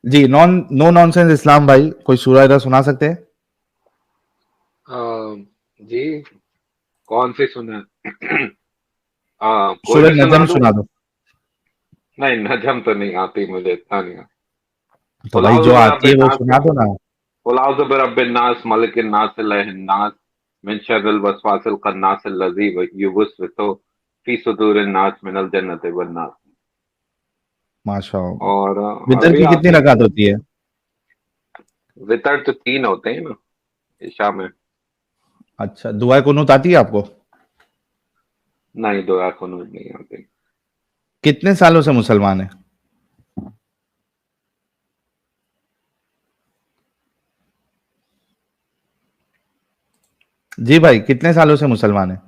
जी, no nonsense इस्लाम भाई, कोई सूरह इधर सुना सकते हैं? जी, कौन सी सुने? कोई सूरह भी सुना नजम दूं? सुना दो। नहीं, नजम तो नहीं आती मुझे, इतना नहीं आता। तो कुल भाई औज़ु जो आती है बिरब्बिन वो नास सुना दो ना। कुल औज़ु बिरब्बिन नास, मलिकिन नास, इलाहिन नास, मिन शर्रिल वसवासिल खन्नास अल्लज़ी युवस्विसु फी सुदूरिन नास मिनल जन्नति वन नास। माशाअल्लाह। और वितर अभी की कितनी आती रकात होती है? वितर तो 3 होते हैं ना इशा में। अच्छा, दुआ कुनूत आती है आपको? नहीं, दुआ कुनूत नहीं आती। कितने सालों से मुसलमान है? जी भाई, कितने सालों से मुसलमान है?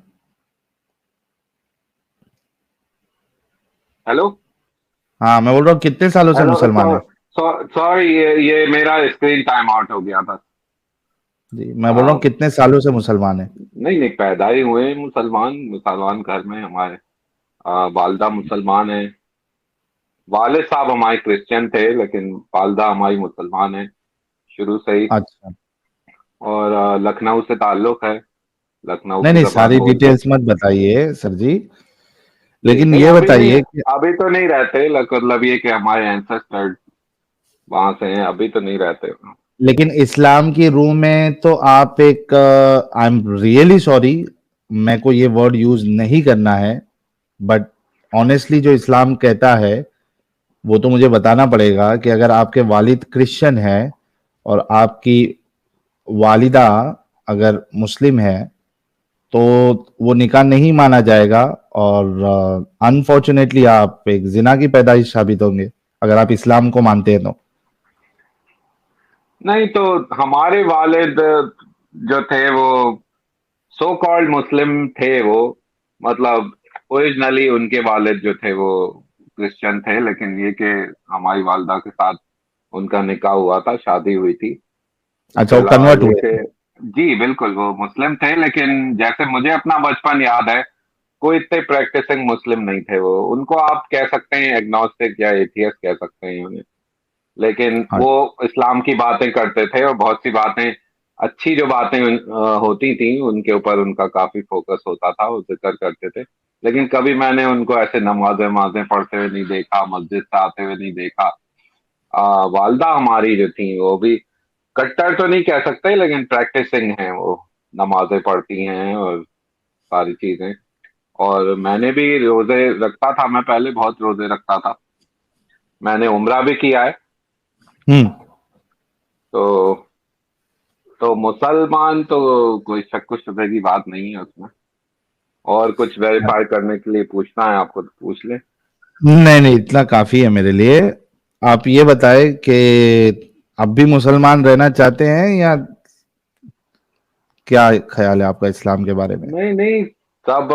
हेलो? हाँ, मैं बोल रहा हूँ कितने सालों से हेलो, मुसलमान है? सॉरी, ये मेरा स्क्रीन टाइम आउट हो गया था। जी, मैं बोल रहा हूँ आ, कितने सालों से मुसलमान है? नहीं नहीं, पैदा ही हुए मुसलमान, मुसलमान घर में हमारे। वालदा मुसलमान है। वालिद साहब हमारे क्रिश्चियन थे, लेकिन वालदा हमारी मुसलमान है शुरू से ही। अच्छा। और लखनऊ से ताल्लुक है। लखनऊ नहीं की नहीं, जबान सारी बोलते हैं। डिटेल्स मत बताइए सर जी। जी लेकिन नहीं, ये अभी नहीं। बताइए कि अभी तो नहीं रहते, मतलब ये कि हमारे एंसेस्टर वहां से हैं, अभी तो नहीं रहते। लेकिन इस्लाम की रूह में तो आप एक, आई एम रियली सॉरी, मैं को ये वर्ड यूज नहीं करना है, बट ऑनेस्टली जो इस्लाम कहता है वो तो मुझे बताना पड़ेगा कि अगर आपके वालिद क्रिश्चियन है और आपकी वालिदा अगर मुस्लिम है तो वो निकाह नहीं माना जाएगा, और अनफॉर्चुनेटली आप एक जिना की पैदाइश साबित होंगे अगर आप इस्लाम को मानते हैं तो। नहीं तो हमारे वालिद जो थे वो सो कॉल्ड मुस्लिम थे वो, मतलब ओरिजिनली उनके वालिद जो थे वो क्रिश्चियन थे, लेकिन ये कि हमारी वालदा के साथ उनका निकाह हुआ था, शादी हुई थी। अच्छा, उसके वो अलावा कन्वर्ट ये हुए कि थे? जी बिल्कुल वो मुस्लिम थे, लेकिन जैसे मुझे अपना बचपन याद है, कोई इतने प्रैक्टिसिंग मुस्लिम नहीं थे वो। उनको आप कह सकते हैं एग्नोस्टिक या एथियस्ट कह सकते हैं उन्हें। लेकिन हाँ। वो इस्लाम की बातें करते थे, और बहुत सी बातें, अच्छी जो बातें होती थी उनके ऊपर उनका काफी फोकस होता था, वो जिक्र करते थे। लेकिन कभी मैंने उनको ऐसे नमाजें नमाजें पढ़ते हुए नहीं देखा, मस्जिद से आते हुए नहीं देखा। वालदा हमारी जो थी वो भी कट्टर तो नहीं कह सकते, लेकिन प्रैक्टिसिंग है वो। नमाजें पढ़ती हैं और सारी चीजें। और मैंने भी रोजे रखता था, मैं पहले बहुत रोजे रखता था। मैंने उम्रा भी किया है। हम्म। तो मुसलमान तो कोई शक शुबे की बात नहीं है उसमें। और कुछ वेरीफाई करने के लिए पूछना है आपको तो पूछ ले। नहीं नहीं, इतना काफी है मेरे लिए। आप ये बताएं कि अब भी मुसलमान रहना चाहते हैं, या क्या ख्याल है आपका इस्लाम के बारे में? नहीं नहीं, सब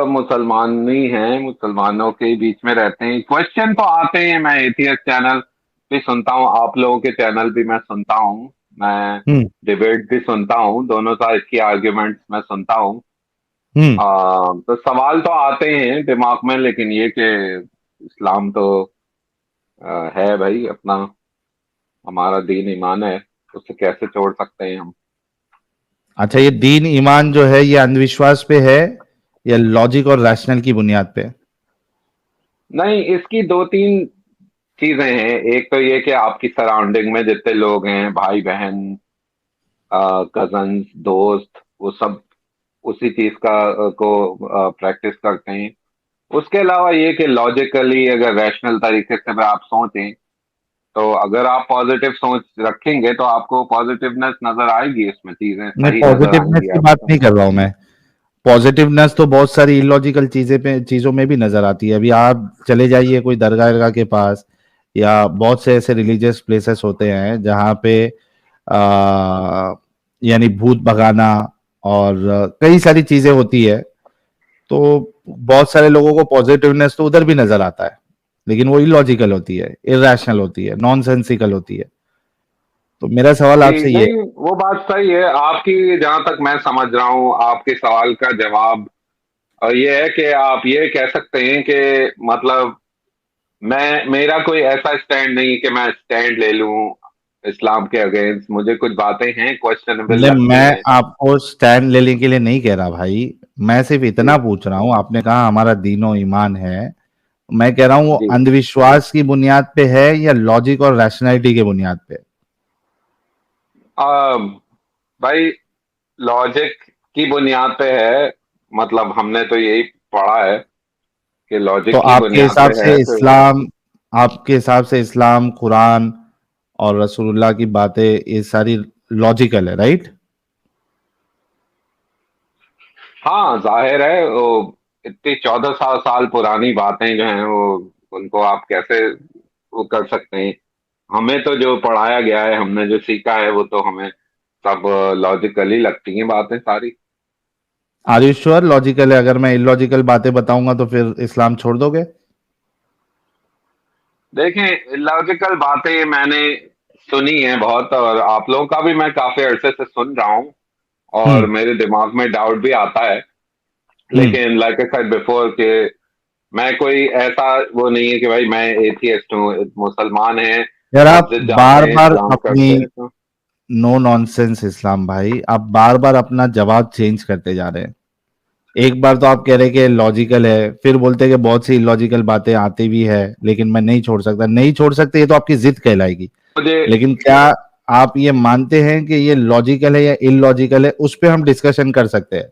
मुसलमान ही हैं, मुसलमानों के बीच में रहते हैं। क्वेश्चन तो आते हैं, मैं एथियस्ट चैनल भी सुनता हूँ, आप लोगों के चैनल भी मैं सुनता हूँ। मैं हम्म। डिबेट भी सुनता हूँ, दोनों साइड की आर्ग्यूमेंट्स मैं सुनता हूँ। हम्म। तो सवाल तो आते हैं दिमाग में, लेकिन ये कि इस्लाम तो है भाई अपना, हमारा दीन ईमान है, उसे कैसे छोड़ सकते हैं हम। अच्छा, ये दीन ईमान जो है ये अंधविश्वास पे है या लॉजिक और रैशनल की बुनियाद पे? नहीं, इसकी दो तीन चीजें हैं। एक तो ये कि आपकी सराउंडिंग में जितने लोग हैं, भाई बहन, कजन्स, दोस्त, वो सब उसी चीज को प्रैक्टिस करते हैं। उसके अलावा ये कि लॉजिकली अगर रैशनल तरीके से अगर आप सोचें, तो अगर आप पॉजिटिव सोच रखेंगे तो आपको पॉजिटिवनेस नजर आएगी, इसमें चीजें मैं सही नजर पॉजिटिवनेस आएंगी की बात आपको। नहीं कर रहा हूं। मैं पॉजिटिवनेस तो बहुत सारी इलॉजिकल चीजों में भी नजर आती है। अभी आप चले जाइए कोई दरगाह वरगाह के पास, या बहुत से ऐसे रिलीजियस प्लेसेस होते हैं जहाँ पे आ, यानी भूत भगाना और कई सारी चीजें होती है। तो बहुत सारे लोगों को पॉजिटिवनेस तो उधर भी नजर आता है, लेकिन वो इलॉजिकल होती है, इरेशनल होती है, नॉनसेंसिकल होती है। तो मेरा सवाल जी आपसे ये नहीं, वो बात सही है आपकी। जहां तक मैं समझ रहा हूँ आपके सवाल का जवाब ये है कि आप ये कह सकते हैं कि मतलब मेरा कोई ऐसा स्टैंड नहीं है कि मैं स्टैंड ले लूं इस्लाम के अगेंस्ट। मुझे कुछ बातें हैं क्वेश्चनेबल मतलब लगती मैं हैं। आपको स्टैंड लेने के लिए नहीं कह रहा भाई, मैं सिर्फ इतना जी। पूछ रहा हूँ, आपने कहा हमारा दीनो ईमान है, मैं कह रहा हूँ वो जी। अंधविश्वास की बुनियाद पे है या लॉजिक और रैशनैलिटी के बुनियाद पे? आ, भाई, लॉजिक की बुनियाद पे है। मतलब हमने तो यही पढ़ा है कि तो लॉजिक की आपके बुनियाद हिसाब पे से है तो। इस्लाम, आपके हिसाब से इस्लाम, कुरान और रसूलुल्लाह की बातें ये सारी लॉजिकल है, राइट? हाँ, जाहिर है वो इतनी 1400 साल पुरानी बातें जो हैं वो, उनको आप कैसे वो कर सकते हैं। हमें तो जो पढ़ाया गया है, हमने जो सीखा है, वो तो हमें सब लॉजिकली लगती हैं बातें सारी। आर यू श्योर लॉजिकल है? अगर मैं इलॉजिकल बातें बताऊंगा तो फिर इस्लाम छोड़ दोगे? देखें, लॉजिकल बातें मैंने सुनी है बहुत, और आप लोगों का भी मैं काफी अरसे से सुन रहा हूँ, और हम्म। मेरे दिमाग में डाउट भी आता है। हम्म। लेकिन लाइक आई सेड बिफोर कि मैं कोई ऐसा वो नहीं है कि भाई मैं एथियस्ट हूँ। मुसलमान हैं, यार आप मस्जिद जाते बार हैं, बार इस्लाम अपनी, करते हैं तो। नो नॉनसेंस इस्लाम भाई, आप बार बार अपना जवाब चेंज करते जा रहे हैं। एक बार तो आप कह रहे हैं कि लॉजिकल है, फिर बोलते हैं कि बहुत सी इलॉजिकल बातें आती भी है लेकिन मैं नहीं छोड़ सकता। नहीं छोड़ सकते ये तो आपकी जिद कहलाएगी। मुझे लेकिन क्या आप ये मानते हैं कि ये लॉजिकल है या इलॉजिकल है? उस पे हम डिस्कशन कर सकते हैं।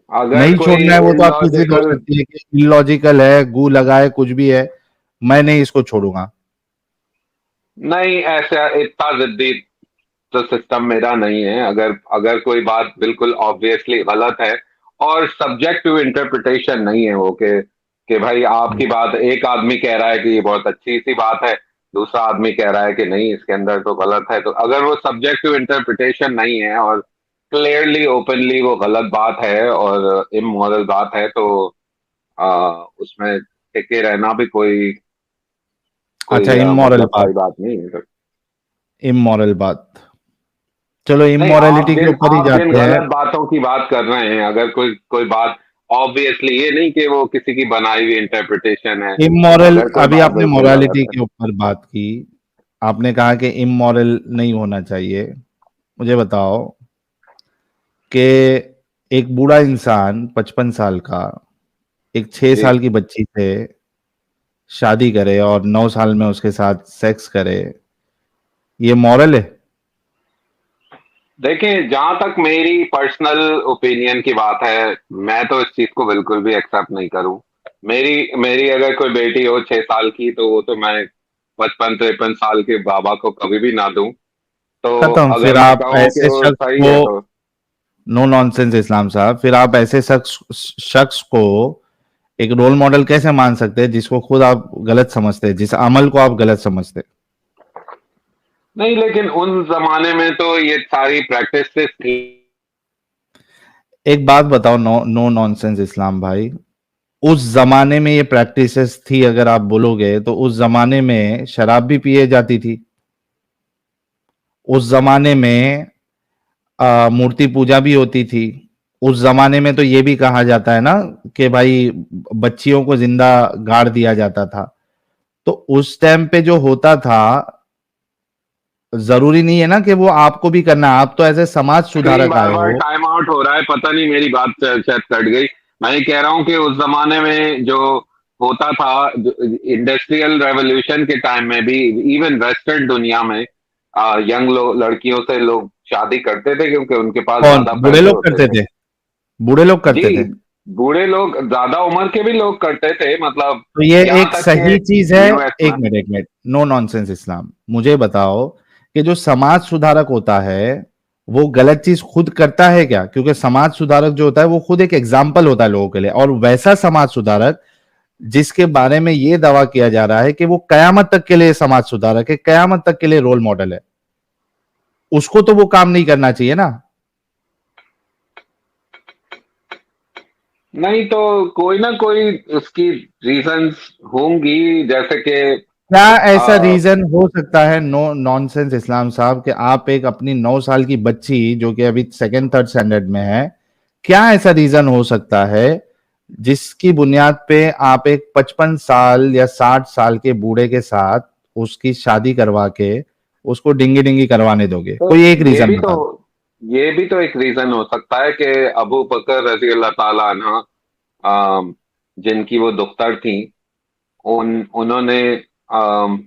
अगर नहीं कोई छोड़ना है वो तो आपकी जिद हो इलॉजिकल, सकती है कि इलॉजिकल है, गू लगा है, कुछ भी है, मैं नहीं इसको छोड़ूंगा। नहीं ऐसा इतना जिद्दी तो सिस्टम मेरा नहीं है। अगर अगर कोई बात बिल्कुल ऑब्वियसली गलत है और सब्जेक्ट टू इंटरप्रिटेशन नहीं है वो, कि भाई आपकी बात, एक आदमी कह रहा है कि ये बहुत अच्छी सी बात है, दूसरा आदमी कह रहा है कि नहीं इसके अंदर तो गलत है, तो अगर वो सब्जेक्ट टू इंटरप्रिटेशन नहीं है और क्लियरली ओपनली वो गलत बात है और इमोरल बात है, तो उसमें टिके रहना भी कोई अच्छा, कोई इमोरल मतलब बात, सही बात नहीं है। इमोरल बात, चलो नहीं, इमोरलिटी के ऊपर ही आप जिन जाते हैं। गलत बातों की बात कर रहे हैं, अगर कोई कोई बात ऑब्वियसली, ये नहीं कि वो किसी की बनाई हुई इंटरप्रिटेशन है, इमोरल, अगर कोई अभी बात आपने बिल्कुल मोरालिटी गलत है। के ऊपर बात की, आपने कहा कि इमोरल नहीं होना चाहिए। मुझे बताओ कि एक बूढ़ा इंसान 55 साल का एक 6 साल जी। की बच्ची से शादी करे और 9 साल में उसके साथ सेक्स करे, ये मॉरल है? देखिए, जहां तक मेरी पर्सनल ओपिनियन की बात है, मैं तो इस चीज को बिल्कुल भी एक्सेप्ट नहीं करूं। मेरी मेरी अगर कोई बेटी हो 6 साल की, तो वो तो मैं 55-53 साल के बाबा को कभी भी ना दूं। तो खत्म। अगर फिर मैं आप कहूँ कि ऐसे वो शख्स सही को, है तो। नो नॉनसेंस इस्लाम साहब, फिर आप ऐसे शख्स को एक रोल मॉडल कैसे मान सकते हैं जिसको खुद आप गलत समझते हैं, जिस अमल को आप गलत समझते हैं? नहीं, लेकिन उन जमाने में तो ये सारी प्रैक्टिसेस थी। एक बात बताओ, नो नो नॉनसेंस इस्लाम भाई, उस जमाने में ये प्रैक्टिसेस थी अगर आप बोलोगे तो उस जमाने में शराब भी पिए जाती थी। उस जमाने में मूर्ति पूजा भी होती थी। उस जमाने में तो ये भी कहा जाता है ना कि भाई बच्चियों को जिंदा गाड़ दिया जाता था। तो उस टाइम पे जो होता था, जरूरी नहीं है ना कि वो आपको भी करना है। आप तो ऐसे समाज स्क्रीन सुधारक बार आए बार हो। टाइम आउट हो रहा है, पता नहीं मेरी बात शायद कट गई। मैं ये कह रहा हूँ कि उस जमाने में जो होता था, इंडस्ट्रियल रेवोल्यूशन के टाइम में भी, इवन वेस्टर्न दुनिया में यंग लड़कियों से लोग शादी करते थे क्योंकि उनके पास कौन? ज्यादा बूढ़े पैसे लोग होते करते थे। थे? बूढ़े लोग जी। करते थे? बूढ़े लोग, ज्यादा उम्र के भी लोग करते थे, मतलब तो ये यहाँ एक तक के सही चीज है? यूएस में। एक मिनट, एक मिनट, नो नॉनसेंस इस्लाम, मुझे बताओ कि जो समाज सुधारक होता है वो गलत चीज खुद करता है क्या? क्योंकि समाज सुधारक जो होता है वो खुद एक एग्जाम्पल होता है लोगों के लिए, और वैसा समाज सुधारक जिसके बारे में ये दावा किया जा रहा है कि वो कयामत तक के लिए समाज सुधारक है, कयामत तक के लिए रोल मॉडल है, उसको तो वो काम नहीं करना चाहिए ना? नहीं तो कोई ना कोई उसकी रीजंस होंगी, जैसे कि क्या ऐसा रीजन हो सकता है, नो नॉनसेंस इस्लाम साहब, कि आप एक अपनी 9 साल की बच्ची जो कि अभी सेकंड थर्ड स्टैंडर्ड में है, क्या ऐसा रीजन हो सकता है जिसकी बुनियाद पे आप एक 55 साल या 60 साल के बूढ़े के साथ उसकी शादी करवा के उसको डिंगी-डिंगी करवाने दोगे? तो कोई एक ये रीज़न भी तो बता दो। ये भी तो एक रीजन हो सकता है कि अबू बकर रजी अल्लाह ताला अन्हा, जिनकी वो दुख्तर थी, उन्होंने अम,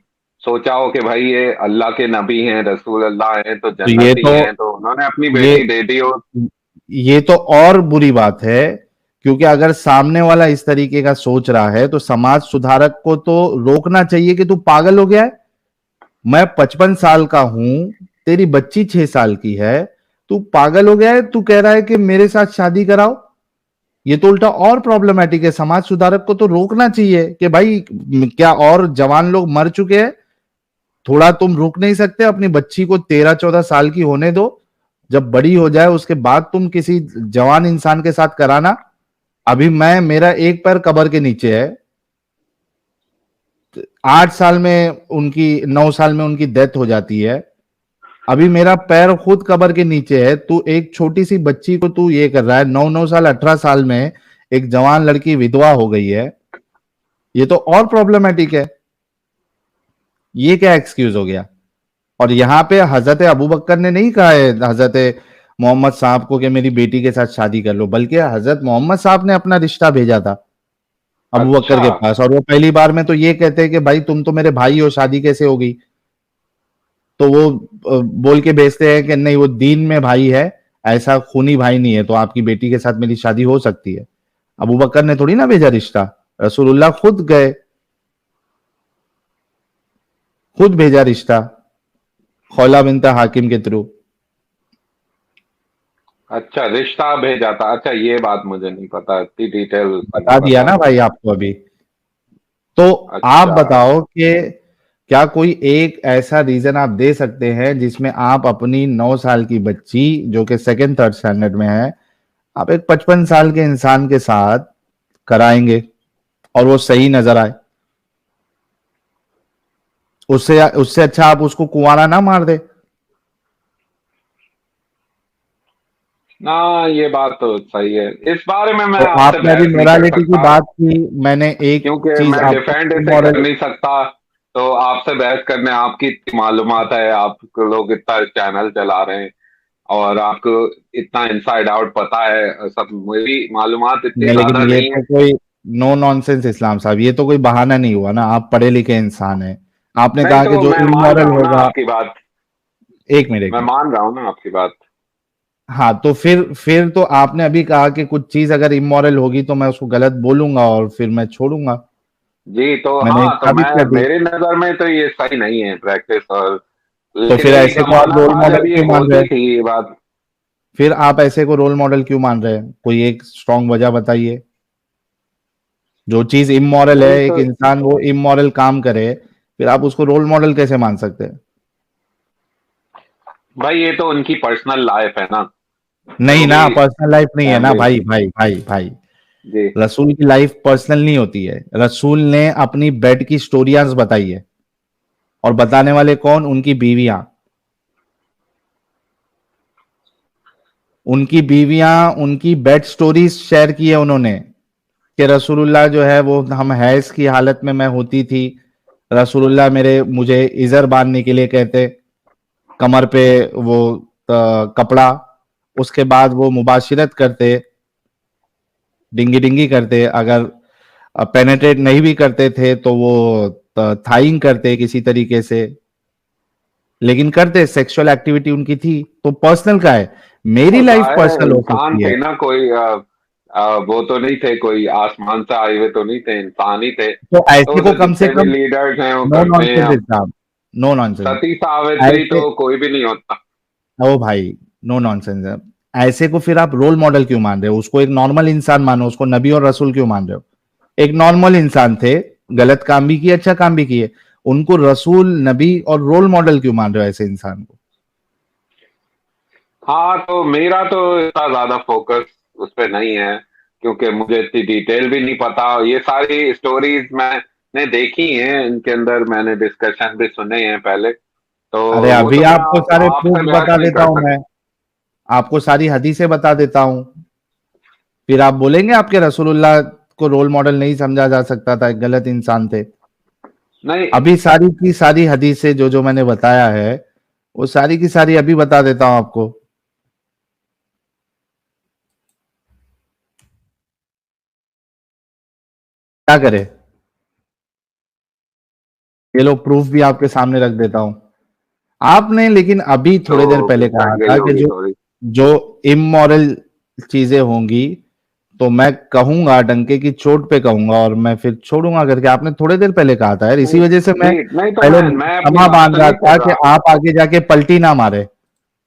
सोचा हो कि भाई ये अल्लाह के नबी हैं, रसूल अल्लाह हैं, तो तो ये जन्नती तो हैं, तो उन्होंने अपनी ये बेटी दे दी हो। ये तो और बुरी बात है, क्योंकि अगर सामने वाला इस तरीके का सोच रहा है तो समाज सुधारक को तो रोकना चाहिए कि तू पागल हो गया है। मैं 55 साल का हूं, तेरी बच्ची 6 साल की है, तू पागल हो गया है, तू कह रहा है कि मेरे साथ शादी कराओ। ये तो उल्टा और प्रॉब्लमेटिक है। समाज सुधारक को तो रोकना चाहिए कि भाई क्या और जवान लोग मर चुके हैं, थोड़ा तुम रुक नहीं सकते? अपनी बच्ची को 13-14 साल की होने दो, जब बड़ी हो जाए उसके बाद तुम किसी जवान इंसान के साथ कराना। अभी मैं, मेरा एक पैर कब्र के नीचे है, 8 साल में उनकी, 9 साल में उनकी डेथ हो जाती है, अभी मेरा पैर खुद कब्र के नीचे है। तू एक छोटी सी बच्ची को तू ये कर रहा है, 9 9 साल 18 साल में एक जवान लड़की विधवा हो गई है। ये तो और प्रॉब्लमेटिक है। ये क्या एक्सक्यूज हो गया? और यहां पे हजरत अबू बकर ने नहीं कहा है हजरत मोहम्मद साहब को कि मेरी बेटी के साथ शादी कर लो, बल्कि हजरत मोहम्मद साहब ने अपना रिश्ता भेजा था अबू बकर अच्छा। के पास, और वो पहली बार में तो ये कहते हैं कि भाई तुम तो मेरे भाई हो, शादी कैसे हो गई? तो वो बोल के भेजते हैं कि नहीं, वो दीन में भाई है, ऐसा खूनी भाई नहीं है, तो आपकी बेटी के साथ मेरी शादी हो सकती है। अबू बकर ने थोड़ी ना भेजा रिश्ता, रसूलुल्लाह खुद गए, खुद भेजा रिश्ता खौला बिनत हाकिम के थ्रू। अच्छा, रिश्ता भेजा था। अच्छा, ये बात मुझे नहीं पता, इतनी डिटेल नहीं बता दिया पता ना थी। भाई आपको अभी। तो आप अच्छा। बताओ कि क्या कोई एक ऐसा रीजन आप दे सकते हैं जिसमें आप अपनी 9 साल की बच्ची, जो कि सेकंड थर्ड स्टैंडर्ड में है, आप एक 55 साल के इंसान के साथ कराएंगे और वो सही नजर आए? उससे उससे अच्छा आप उसको कुंवारा ना मार दे। ना, ये बात तो सही है। इस बारे में मैं तो आपसे आपने अभी बहस नहीं कर मोरालिटी की सकता, बात की, मैंने एक क्योंकि चीज मैं आपको डिफेंड इसे कर इमोरल, नहीं सकता। तो आपसे बहस करने, आपकी इतनी मालूमात है, आप लोग इतना चैनल चला रहे हैं, और आपको इतना इनसाइड आउट पता है सब, मेरी मालूमात इतनी नहीं, ज्यादा लेकिन ये नहीं है। तो कोई नो नॉनसेंस इस्लाम साहब, ये तो कोई बहाना नहीं हुआ ना, आप पढ़े लिखे इंसान हैं। आपने नहीं, कहा कि तो जो मैं मान रहा इमोरल हूँ ना होगा। आपकी बात। एक मिनट, एक मैं मिनट। मान रहा हूँ ना आपकी बात। हाँ, तो फिर तो आपने अभी कहा कि कुछ चीज अगर इमोरल होगी तो मैं उसको गलत बोलूंगा और फिर मैं छोड़ूंगा। जी, तो मैंने हाँ, एक तो साबित मैं, कर दी। मेरी नजर में तो ये सही नहीं है प्रैक्टिस, और तो लेकिन फिर एक ऐसे को आप जमाना रोल था मॉडल जब ये क्यों मान रहे होती हैं? थी ये बात। फिर आप ऐसे को रोल मॉडल क्यों मान रहे हैं? कोई एक स्ट्रांग वजह बताइए। जो चीज इमोरल है, नहीं एक तो इंसान वो इमोरल काम करे, फिर आप उसको रोल मॉडल कैसे मान सकते हैं? भाई, ये तो उनकी पर्सनल लाइफ है ना, नहीं जो ना, भी पर्सनल लाइफ नहीं है ना फैमिली। भाई, भाई भाई भाई। जी। रसूल की लाइफ पर्सनल नहीं होती है। रसूल ने अपनी बेड की स्टोरियाज बताई है, और बताने वाले कौन? उनकी बीवियां। उनकी बीवियां उनकी बेड स्टोरीज शेयर की है उन्होंने, कि रसूलुल्लाह जो है वो, हम हैज की हालत में मैं होती थी, रसूलुल्लाह मेरे मुझे इजर बांधने के लिए कहते, कमर पे वो कपड़ा, उसके बाद वो मुबाशिरत करते, डिंगी डिंगी करते, अगर पेनेट्रेट नहीं भी करते थे तो वो थाइंग करते किसी तरीके से, लेकिन करते, सेक्सुअल एक्टिविटी उनकी थी। तो पर्सनल का है, मेरी तो लाइफ जाहिर है पर्सनल हो इंसान सकती है। थे ना, कोई वो तो नहीं थे, कोई आसमान से आए हुए तो नहीं थे, इंसान ही थे। तो तो ऐसे को जो कम से जितने भी कम, लीडर्स हैं वो नो करते हैं नॉनसेंस अब। साहब, नो नॉनसेंस। सती सावित्री ऐसे, तो कोई भी नहीं होता। ओ भाई, नो नॉनसेंस है। ऐसे को फिर आप रोल मॉडल क्यों मान रहे हो? उसको एक नॉर्मल इंसान मानो, उसको नबी और रसूल क्यों मान रहे हो? एक नॉर्मल इंसान थे, गलत काम भी किए, अच्छा काम भी किए, उनको रसूल, नबी और रोल मॉडल क्यों मान रहे हो ऐसे इंसान को? हाँ, तो मेरा तो इतना ज्यादा फोकस उस पर नहीं है, क्योंकि मुझे इतनी डिटेल भी नहीं पता। ये सारी स्टोरीज मैंने देखी हैं, इनके अंदर मैंने डिस्कशन भी सुने हैं पहले। तो अरे वो अभी तो मैं आपको सारे आपसे प्रूफ बहस बता नहीं देता कर हूं सकता। मैं, आपको सारी हदीसें बता देता हूं, फिर आप बोलेंगे आपके रसूलुल्लाह को रोल मॉडल नहीं समझा जा सकता था, एक गलत इंसान थे। नहीं अभी सारी की सारी हदीसें जो मैंने बताया है, वो सारी की सारी अभी बता देता हूं आपको। क्या करे, ये लो प्रूफ भी आपके सामने रख देता हूं। आपने लेकिन अभी तो थोड़ी देर पहले कहा पिट गई था कि होगी जो थोड़ी। जो इमोरल चीजें होंगी तो मैं कहूंगा, डंके की चोट पे कहूंगा और मैं फिर छोड़ूंगा करके आपने थोड़ी देर पहले कहा था यार। इसी नहीं वजह से मैं नहीं नहीं, तो पहले मैं अपनी क्षमा बात बांध तो रहा नहीं था कर कि रहा। आप आगे जाके पलटी ना मारे।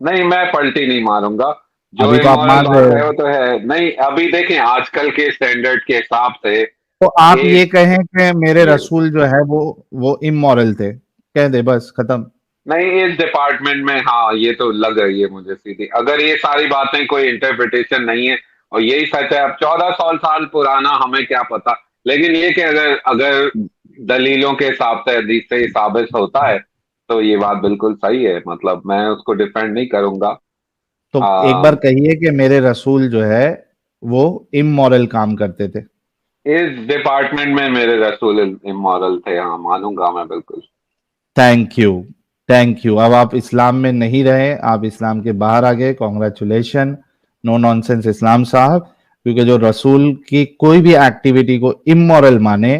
नहीं, मैं पलटी नहीं मारूंगा। जो अभी तो आप इमोरल मार रहे बात हो। है वो तो है नहीं। अभी देखें आजकल के स्टैंडर्ड के हिसाब से तो आप ये एक कहें कि मेरे ये रसूल जो है वो इमोरल थे, कह दे बस खत्म। नहीं, इस डिपार्टमेंट में हाँ ये तो लग रही है मुझे सीधी। अगर ये सारी बातें कोई इंटरप्रिटेशन नहीं है और यही सच है, अब 1400 साल पुराना हमें क्या पता। लेकिन ये कि अगर अगर दलीलों के हिसाब से हदीस से ये साबित होता है तो ये बात बिल्कुल सही है। मतलब मैं उसको डिफेंड नहीं करूंगा। तो एक आ, बार कहिए कि मेरे रसूल जो है वो इमोरल काम करते थे। इस डिपार्टमेंट में मेरे रसूल इमोरल थे, हाँ मानूंगा मैं बिल्कुल। Thank you, thank you. अब आप इस्लाम में नहीं रहे, आप इस्लाम के बाहर आ गए। कॉन्ग्रेचुलेशन, नो नॉनसेंस इस्लाम साहब। क्योंकि जो रसूल की कोई भी एक्टिविटी को इमोरल माने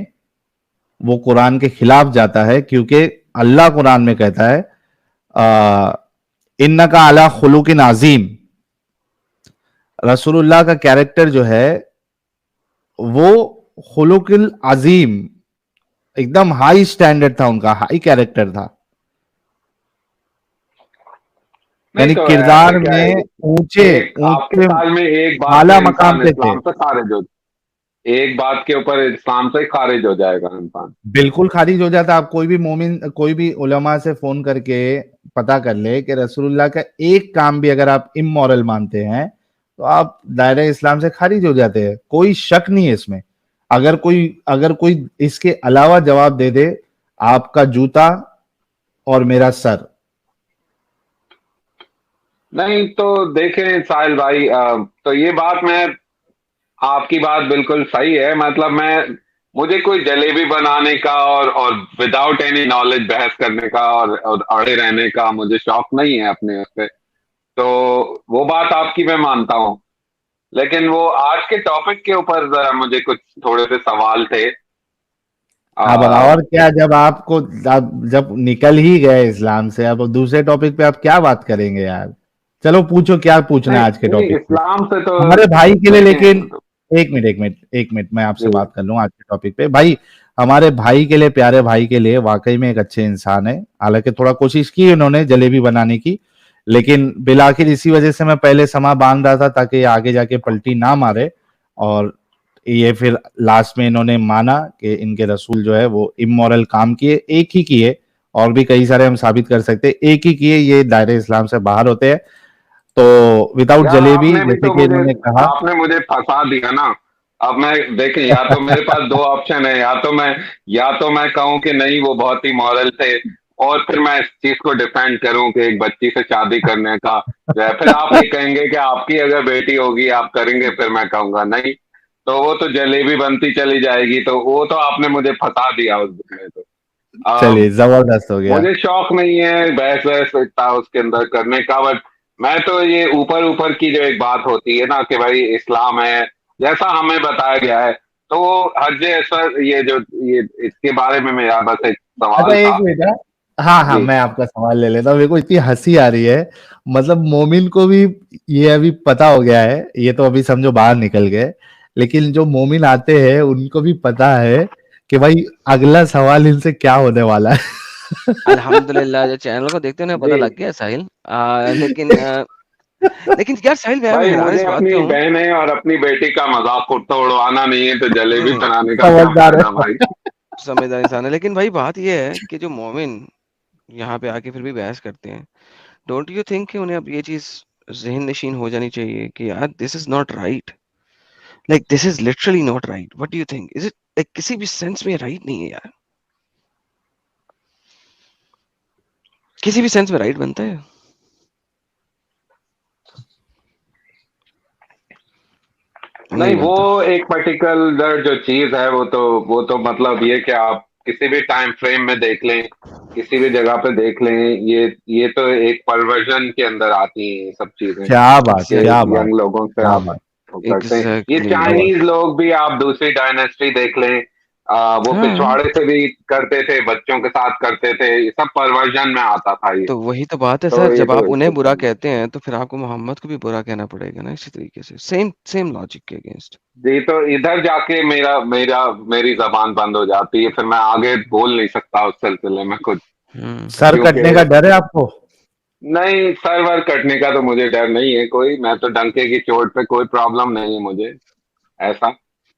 वो कुरान के खिलाफ जाता है। क्योंकि अल्लाह कुरान में कहता है इन्ना का अला खुलुकिन अजीम। रसूलुल्लाह का कैरेक्टर जो है वो खुलुकिल अजीम, एकदम हाई स्टैंडर्ड था, उनका हाई कैरेक्टर था। नहीं यानी तो ऐसा किरदार क्या है? में ऊंचे एक आपके ऊंचे साल में एक बात आला पे मकाम इंसान पे थे। इस्लाम से खारिज हो, एक बात के ऊपर इस्लाम से खारिज हो जाएगा इंसान। बिल्कुल खारिज हो जाता। आप कोई भी मोमिन, कोई भी उलमा से फोन करके पता कर ले कि रसूलुल्लाह का एक काम भी अगर आप इमोरल मानते हैं तो आप दायरे इस्लाम से खारिज हो जाते हैं। कोई शक नहीं है इसमें। अगर कोई इसके अलावा जवाब दे दे, आपका जूता और मेरा सर। नहीं तो देखें साहिल भाई, तो ये बात मैं, आपकी बात बिल्कुल सही है। मतलब मैं, मुझे कोई जलेबी बनाने का और विदाउट एनी नॉलेज बहस करने का और अड़े रहने का मुझे शौक नहीं है अपने उस पे। तो वो बात आपकी मैं मानता हूँ। लेकिन वो आज के टॉपिक के ऊपर जरा मुझे कुछ थोड़े से सवाल थे। अब आ, और क्या, जब आपको आप जब निकल ही गए इस्लाम से, अब दूसरे टॉपिक पे आप क्या बात करेंगे यार। चलो पूछो, क्या पूछना नहीं है आज के नहीं, टॉपिक पे। इस्लाम से तो हमारे भाई के लिए देखें लेकिन मतलब, एक मिनट, एक मिनट, एक मिनट, मैं आपसे जी बात कर लूं आज के टॉपिक पे भाई। हमारे भाई के लिए, प्यारे भाई के लिए वाकई में एक अच्छे इंसान है। हालांकि थोड़ा कोशिश की उन्होंने जलेबी बनाने की, लेकिन बिलाखिर इसी वजह से मैं पहले समा बांध रहा था ताकि ये आगे जाके पलटी ना मारे। और ये फिर लास्ट में इन्होंने माना कि इनके रसूल जो है वो इमोरल काम किए, एक ही किए। और भी कई सारे हम साबित कर सकते हैं, एक ही किए, ये दायरे इस्लाम से बाहर होते हैं। तो विदाउट यार जलेबी, आपने भी जैसे तो कि मुझे इन्होंने कहा। आपने मुझे फंसा दिया ना। अब मैं, देखें या तो मेरे पास दो ऑप्शन है, या तो मैं कहूं कि नहीं वो बहुत ही मॉरल थे और फिर मैं इस चीज को डिफेंड करूं कि एक बच्ची से शादी करने का जो है। फिर आप ये कहेंगे कि आपकी अगर बेटी होगी आप करेंगे, फिर मैं कहूंगा नहीं। तो वो तो जलेबी बनती चली जाएगी। तो वो तो आपने मुझे फंसा दिया उस में तो। चलिए, जबरदस्त हो गया। मुझे शौक नहीं है बहस वहस इतना उसके अंदर करने का। बट मैं तो ये ऊपर ऊपर की जो एक बात होती है ना कि भाई इस्लाम है जैसा हमें बताया गया है, तो वो हज असर ये जो ये इसके बारे में मेरा बस एक अच्छा सवाल एक था। मिनट। हाँ हाँ, जी मैं आपका सवाल ले लेता हूँ। मेरे को इतनी हंसी आ रही है। मतलब मोमिन को भी ये अभी पता हो गया है, ये तो अभी समझो बाहर निकल गए। लेकिन जो मोमिन आते हैं उनको भी पता है कि भाई अगला सवाल इनसे क्या होने वाला है। अल्हम्दुलिल्लाह जो चैनल को देखते हैं उन्हें पता जी लग गया साहिल। लेकिन यार साहिल मैं भाई, हैरान मुझे इस बात अपनी पे हूँ। बहन है और अपनी बेटी का मजाक तो उड़वाना नहीं है, तो नहीं जलेबी नहीं, बनाने का क्या समझदार फायदा है। भाई। समझदार इंसान है। लेकिन भाई बात ये है कि जो मोमिन यहाँ पे आके फिर भी बहस करते हैं, डोंट यू थिंक कि उन्हें अब ये चीज ज़हन नशीन हो जानी चाहिए कि यार this is not right. Like this is literally not right. What do you think? Is it like किसी भी सेंस में राइट नहीं है यार? किसी भी सेंस में राइट बनता है? नहीं, बनता। वो एक पर्टिकुलर जो चीज है वो तो मतलब ये कि आप किसी भी टाइम फ्रेम में देख लें, किसी भी जगह पे देख लें, ये तो एक परवर्जन के अंदर आती हैं ये सब चीजें क्या बात, कि क्या एग्जैक्टली, बात, यंग लोगों से क्या आप बात। वो करते हैं। ये एग्जैक्टली क्या बात। चाइनीज लोग भी, आप दूसरी डायनेस्टी देख लें, वो हाँ, पिछवाड़े से भी करते थे, बच्चों के साथ करते थे, ये सब परवर्जन में आता था ये। तो वही तो बात है तो सर, ये जब तो आप एक उन्हें बुरा सिस्टम है। कहते हैं तो फिर आपको मोहम्मद को भी बुरा कहना पड़ेगा ना, इसी तरीके से, सेम सेम लॉजिक के अगेंस्ट। जी, तो इधर जाके मेरा मेरा मेरी जबान बंद हो जाती है, फिर मैं आगे बोल नहीं सकता उस सिलसिले में कुछ, हम्म। सर क्योंकि कटने का डर है आपको? नहीं, सर्वर कटने का तो मुझे डर नहीं है कोई, मैं तो डंके की चोट पे, कोई प्रॉब्लम नहीं है मुझे ऐसा।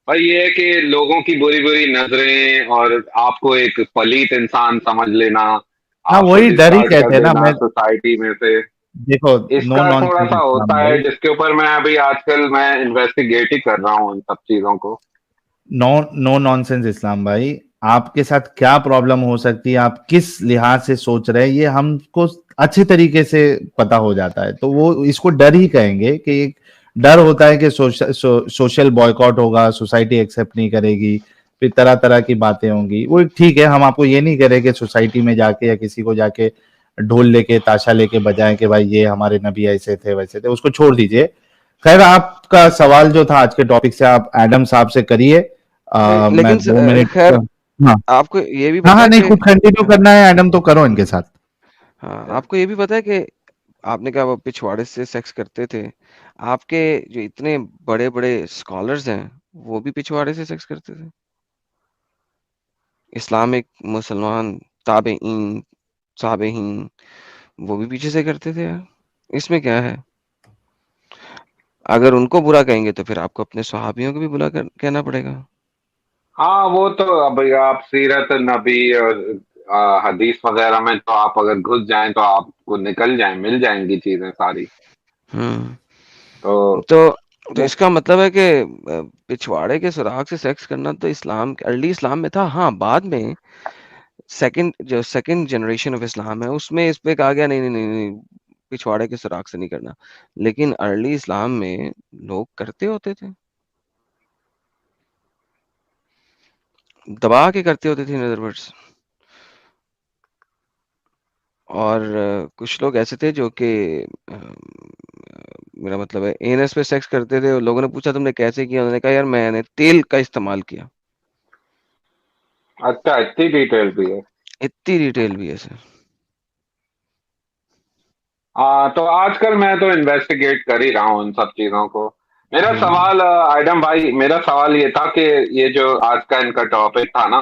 पर ये है कि लोगों की बुरी बुरी नजरें और आपको एक पलीत इंसान समझ लेना, हाँ, आपको वही डर ही डिस्कार्ड कर कहते हैं ना। देना मैं सोसाइटी में से, देखो, नो इसका थोड़ा नॉनसेंस सा इस्लाम होता भाई। है, जिसके ऊपर मैं अभी आजकल मैं इन्वेस्टिगेट ही कर रहा हूँ इन सब चीजों को। नो नो नॉनसेंस इस्लाम भाई। आपके साथ क्या प्रॉब्लम हो सकती है, आप किस लिहाज से सोच रहे हैं, ये हमको अच्छे तरीके से पता हो जाता है। तो वो इसको डर ही कहेंगे कि एक डर होता है कि सोशल बॉयकॉट होगा, सोसाइटी एक्सेप्ट नहीं करेगी, फिर तरह तरह की बातें होंगी। वो ठीक है, हम आपको ये नहीं कह रहे कि सोसाइटी में जाके या किसी को जाके ढोल लेके ताशा लेके बजाएं कि भाई ये हमारे नबी ऐसे थे वैसे थे, उसको छोड़ दीजिए। खैर, आपका सवाल जो था आज के टॉपिक से, आप एडम साहब से करिए। नहीं, मैं लेकिन 2 मिनट खैर, हाँ। आपको ये भी हाँ पता हाँ, है नहीं, कि कुछ कंटिन्यू करना है एडम तो करो इनके साथ। हाँ, आपको ये भी पता है कि आपने कहा वो पिछवाड़े से सेक्स करते थे, आपके जो इतने बड़े बड़े स्कॉलर्स हैं वो भी पिछवाड़े से सेक्स करते थे। इस्लामिक मुसलमान ताबेईन साबेहीन वो भी पीछे से करते थे यार, इसमें क्या है? अगर उनको बुरा कहेंगे तो फिर आपको अपने सहाबियों को भी कहना पड़ेगा। हाँ, वो तो अब आप सीरत नबी और हदीस वगैरह में तो आप अगर घुस जाएं तो आपको निकल जाएं, मिल जाएंगी चीजें सारी। हम्म। तो तो इसका मतलब है कि पिछवाड़े के सुराग से सेक्स करना तो इस्लाम, अर्ली इस्लाम में था। हाँ, बाद में सेकंड जनरेशन ऑफ इस्लाम है उसमें इस पे कहा गया नहीं नहीं नहीं नहीं, पिछवाड़े के सुराग से नहीं करना। लेकिन अर्ली इस्लाम में लोग करते होते थे, दबा के करते होते थे इन अदर वर्ड्स। और कुछ लोग ऐसे थे जो कि मेरा मतलब है एनएस पे सेक्स करते थे, और लोगों ने पूछा तुमने कैसे किया, उन्होंने कहा यार मैंने तेल का इस्तेमाल किया। अच्छा, इतनी डिटेल भी है। इतनी डिटेल भी है सर। तो आजकल मैं तो इन्वेस्टिगेट कर ही रहा हूँ इन सब चीजों को। मेरा हम्म। सवाल आइडम भाई, मेरा सवाल ये था कि ये जो आज का इनका टॉपिक था ना,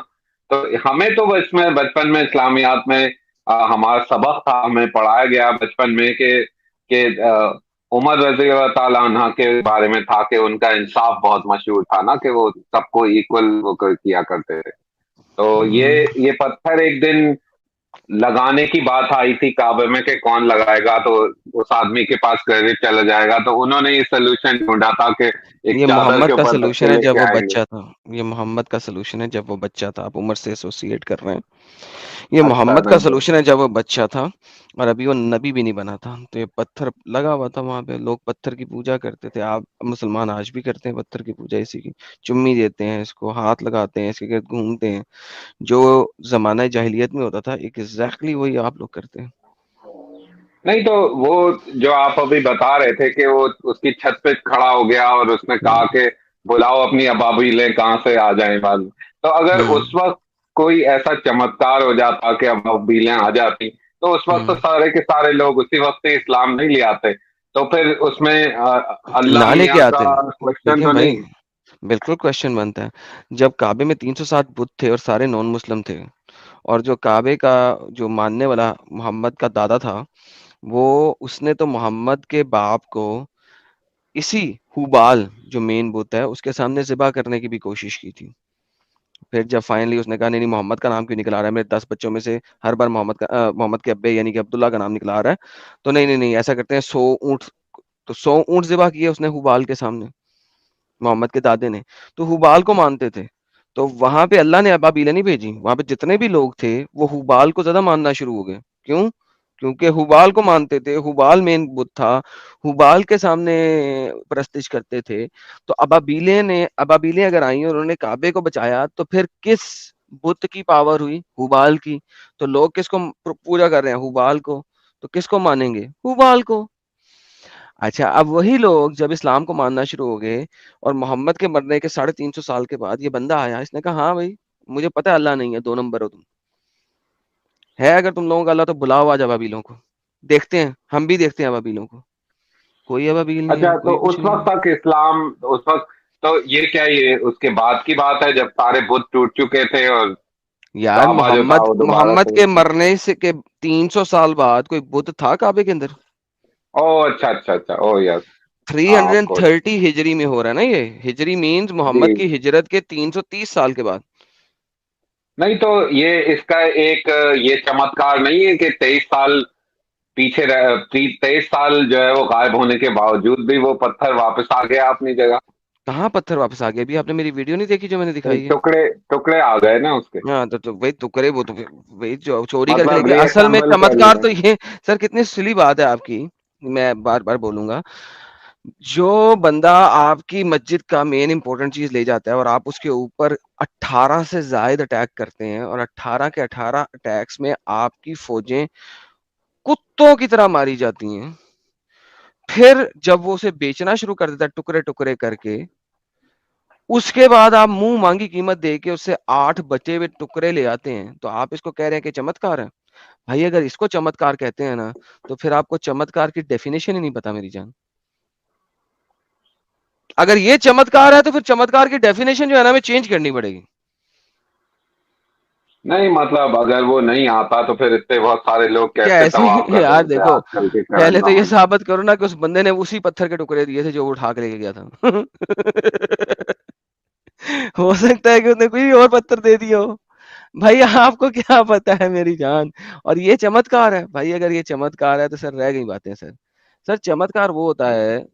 तो हमें तो इसमें बचपन में इस्लामियात में हमारा सबक था, हमें पढ़ाया गया बचपन में कि उमर रजी अल्लाह ताला अन्हा के बारे में था कि उनका इंसाफ बहुत मशहूर था ना, कि वो सबको इक्वल वो किया करते थे। तो हम्म। ये पत्थर एक दिन लगाने की बात आई थी काबे में कि कौन लगाएगा, तो उस आदमी के पास क्रेडिट चला जाएगा, तो उन्होंने ये सोल्यूशन ढूंढा था कि एक ये चादर मोहम्मद के का ऊपर रख सलूशन के है जब लेके वो आएंगे। बच्चा था। ये मोहम्मद का सलूशन है जब वो बच्चा था, आप उम्र से एसोसिएट कर रहे हैं। ये अच्छा, मोहम्मद का नहीं तो सलूशन है जब वो बच्चा था, और अभी वो नबी भी नहीं बना था। तो ये पत्थर लगा हुआ था वहां पे, लोग पत्थर की पूजा करते थे। आप मुसलमान आज भी करते हैं पत्थर की पूजा, इसी की चुम्मी देते हैं, इसको हाथ लगाते हैं, इसके गिर्द घूमते हैं। जो जमाना जाहिलियत में होता था एग्जैक्टली वही आप लोग करते हैं। नहीं तो वो जो आप अभी बता रहे थे कि वो उसकी छत पे खड़ा हो गया और उसने कहा हम्म। कि बुलाओ अपनी अबाबीलें कहाँ से आ जाएं बाद, तो अगर उस हम्म। वक्त कोई ऐसा चमत्कार हो जाता कि अबाबीलें आ जाती, तो उस वक्त तो हम्म। सारे के सारे लोग उसी वक्त से इस्लाम नहीं ले आते। तो फिर उसमें अल्लाह ना लेके मियाँ का आते, क्वेश्चन देखें तो भाई, नहीं। बिल्कुल क्वेश्चन बनता है। जब काबे में 307 बुत थे और सारे नॉन मुस्लिम थे, और जो काबे का जो मानने वाला मोहम्मद का दादा था, वो उसने तो मोहम्मद के बाप को इसी हुबाल जो मेन बुत है उसके सामने ज़िबा करने की भी कोशिश की थी। फिर जब फाइनली उसने कहा नहीं नहीं, मोहम्मद का नाम क्यों निकला आ रहा है, मेरे 10 बच्चों में से हर बार मोहम्मद के अब्बे यानी कि अब्दुल्ला का नाम निकला आ रहा है। तो नहीं नहीं नहीं, ऐसा करते हैं 100 ऊँट। तो 100 ऊँट ज़िबा किए उसने हुबाल के सामने, मोहम्मद के दादे ने। तो हुबाल को मानते थे। तो वहां पे अल्लाह ने अबाबीलें नहीं भेजी, वहां पे जितने भी लोग थे वो हुबाल को ज्यादा मानना शुरू हो गए। क्यों? क्योंकि हुबाल को मानते थे, हुबाल मेन बुत था, हुबाल के सामने परस्तिश करते थे। तो अबाबीलें अगर आई और उन्होंने काबे को बचाया, तो फिर किस बुत की पावर हुई? हुबाल की। तो लोग किसको पूजा कर रहे हैं? हुबाल को। तो किसको मानेंगे? हुबाल को। अच्छा, अब वही लोग जब इस्लाम को मानना शुरू हो गए और मोहम्मद के मरने के 350 साल के बाद ये बंदा आया, इसने कहा हाँ भाई, मुझे पता है अल्लाह नहीं है, 2 नंबर हो तुम। है अगर तुम लोगों का अल्लाह तो बुलाओ आज अबाबीलों को। देखते हैं, हम भी देखते हैं अबाबीलों को। कोई अबाबील नहीं है, अच्छा, तो कोई कुछ उस नहीं वक्त है। तक इस्लाम, उस वक्त, तो ये क्या, ये उसके बाद की बात है जब सारे बुत टूट चुके थे और यार काबा जो था मोहम्मद वो दोबारा मोहम्मद से? के मरने से के 300 साल बाद कोई बुत था काबे के अंदर? ओह, अच्छा अच्छा अच्छा, ओह यस। हाँ, ऑफ कोर्स। 330 हिजरी में हो रहा है ना ये। हिजरी मीन्स जी। मोहम्मद की हिजरत के 330 साल के बाद। नहीं तो ये इसका एक ये चमत्कार नहीं है कि 23 साल पीछे 23 साल जो है वो गायब होने के बावजूद भी वो पत्थर वापस आ गया अपनी जगह। कहाँ पत्थर वापस आ गया? अभी आपने मेरी वीडियो नहीं देखी जो मैंने तो दिखाई है? टुकड़े टुकड़े आ गए ना उसके। हाँ, तो वही टुकड़े, वो तो फिर वही जो चोरी करके मतलब लेके, असल में रीअसेंबल कर चमत्कार लिया। तो ये सर, कितनी सिली बात है आपकी। मैं बार बार बोलूंगा, जो बंदा आपकी मस्जिद का मेन इंपॉर्टेंट चीज ले जाता है और आप उसके ऊपर 18 से जायद अटैक करते हैं, और 18 के 18 अटैक्स में आपकी फौजें कुत्तों की तरह मारी जाती हैं, फिर जब वो उसे बेचना शुरू कर देता है टुकड़े टुकड़े करके, उसके बाद आप मुंह मांगी कीमत दे के उससे 8 बचे हुए टुकड़े ले आते हैं, तो आप इसको कह रहे हैं कि चमत्कार है? भाई अगर इसको चमत्कार कहते हैं ना, तो फिर आपको चमत्कार की डेफिनेशन ही नहीं पता मेरी जान। अगर ये चमत्कार है तो फिर चमत्कार की डेफिनेशन जो है ना, हमें चेंज करनी पड़ेगी। नहीं मतलब अगर वो नहीं आता तो फिर इतने बहुत सारे लोग कैसे कैसे? तवाफ कर यार रहे थे देखो, आजकल के करंट पहले तो ये जमाने में? साबित करो ना कि उस बंदे ने उसी पत्थर के टुकड़े दिए थे जो वो उठा के लेके गया था। हो सकता है कि उसने कोई और पत्थर दे दिया हो। भाई आपको क्या पता है मेरी जान? और ये चमत्कार है भाई? अगर ये चमत्कार है तो सर रह गई बातें सर। सर चमत्कार वो होता है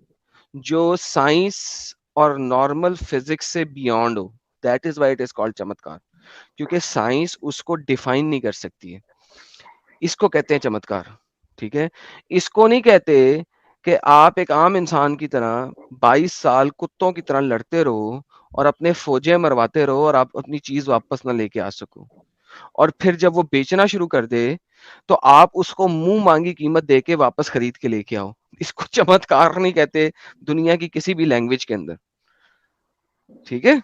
जो साइंस और नॉर्मल फिजिक्स से बियॉन्ड हो। That is why it is called चमत्कार। क्योंकि साइंस उसको डिफाइन नहीं कर सकती है। इसको कहते हैं चमत्कार। ठीक है? इसको नहीं कहते कि आप एक आम इंसान की तरह 22 साल कुत्तों की तरह लड़ते रहो और अपने फौजें मरवाते रहो और आप अपनी चीज वापस ना लेके आ सको, और फिर जब वो बेचना शुरू कर दे तो आप उसको मुंह मांगी कीमत देके वापस खरीद के लेके आओ। इसको चमत्कार नहीं कहते दुनिया की किसी भी लैंग्वेज के अंदर। ठीक है?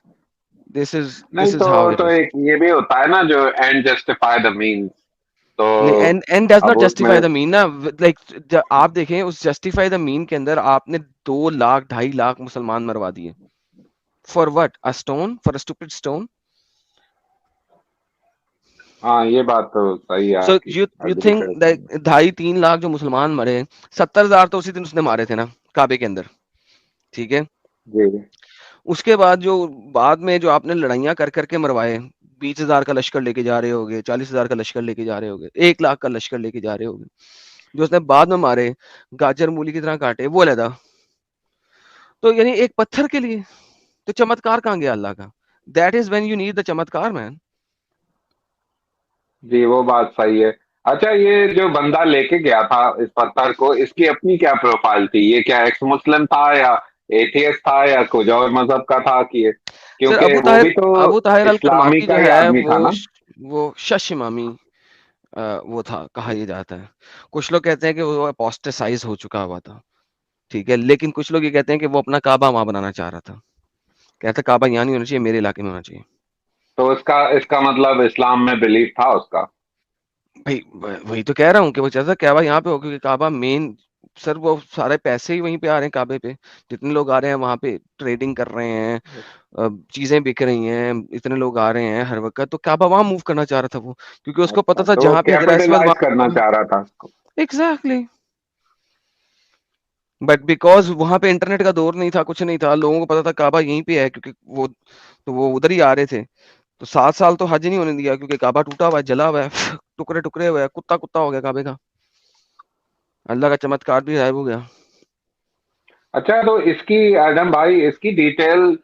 दिस इज नहीं दिस इज हाउ इट तो इज। एक ये भी होता है ना जो एंड जस्टिफाई द मीन्स। तो एंड डज अब नॉट उसमें, जस्टिफाई द मीन ना। लाइक आप देखें उस जस्टिफाई द मीन के अंदर आपने 2 लाख 2.5 लाख मुसलमान मरवा दिए। For what? A stone? For a stupid stone? हाँ ये बात तो सही है सो आपकी, यू एग्री थिंक करता हूँ। दैट 2.5-3 लाख जो मुसलमान मरे, 70,000 तो उसी दिन उसने मारे थे ना काबे के अंदर। ठीक है? जी। उसके बाद जो आपने लड़ाइयाँ कर करके मरवाए, 20,000 का लश्कर लेके जा रहे होगे, 40,000 का लश्कर लेके जा रहे होगे, 1 लाख का लश्कर लेके जा रहे होगे, जो उसने बाद में मारे, गाजर मूली की तरह काटे, वो अलहदा। तो यानी एक पत्थर के लिए तो चमत्कार कहाँ गया अल्लाह का? That is when you need the चमत्कार मैन। जी, वो बात सही है। अच्छा, ये जो बंदा लेके गया था इस पत्थर को, इसकी अपनी क्या प्रोफाइल थी? ये क्या एक्स मुस्लिम था या एथियस्ट था या कुछ और मजहब का था कि सर क्योंकि वो भी तो अबू ताहिर अल इस्लामी करमाती का जो ही है आदमी था ना? वो शश इमामी वो था, कहा यह जाता है। कुछ लोग कहते हैं कि वो अपोस्टेसाइज हो चुका हुआ था। ठीक है? लेकिन कुछ लोग ये कहते हैं कि वो अपना काबा वहां बनाना चाह रहा था। कहता काबा यहाँ नहीं होना चाहिए, मेरे इलाके में होना चाहिए। तो इसका इसका मतलब इस्लाम में बिलीफ था उसका? भाई वही तो कह रहा हूँ कि वो चाहता काबा यहाँ पे हो, क्योंकि काबा मेन, सर वो सारे पैसे ही वहीं पे आ रहे हैं काबे पे। जितने लोग आ रहे हैं वहां पे ट्रेडिंग कर रहे हैं, चीजें बिक रही हैं, इतने लोग आ रहे हैं हर वक्त, तो काबा वहां मूव करना चाह रहा था वो, क्योंकि उसको पता अच्छा, था तो वो जहां पे हजर असवद कैपिटलाइज करना वहां। चाह रहा था उसको। एग्जैक्टली। बट बिकॉज वहां पे इंटरनेट का दौर नहीं था, कुछ नहीं था, लोगों को पता था काबा यहीं पे है, क्योंकि वो उधर ही आ रहे थे। तो 7 साल तो हज ही नहीं होने दिया, क्योंकि काबा टूटा हुआ है, जला हुआ है, टुकड़े टुकड़े हुए है, कुत्ता कुत्ता हो गया काबे का। अल्लाह का चमत्कार भी गायब हो गया। अच्छा, तो इसकी, आदम भाई, इसकी डिटेल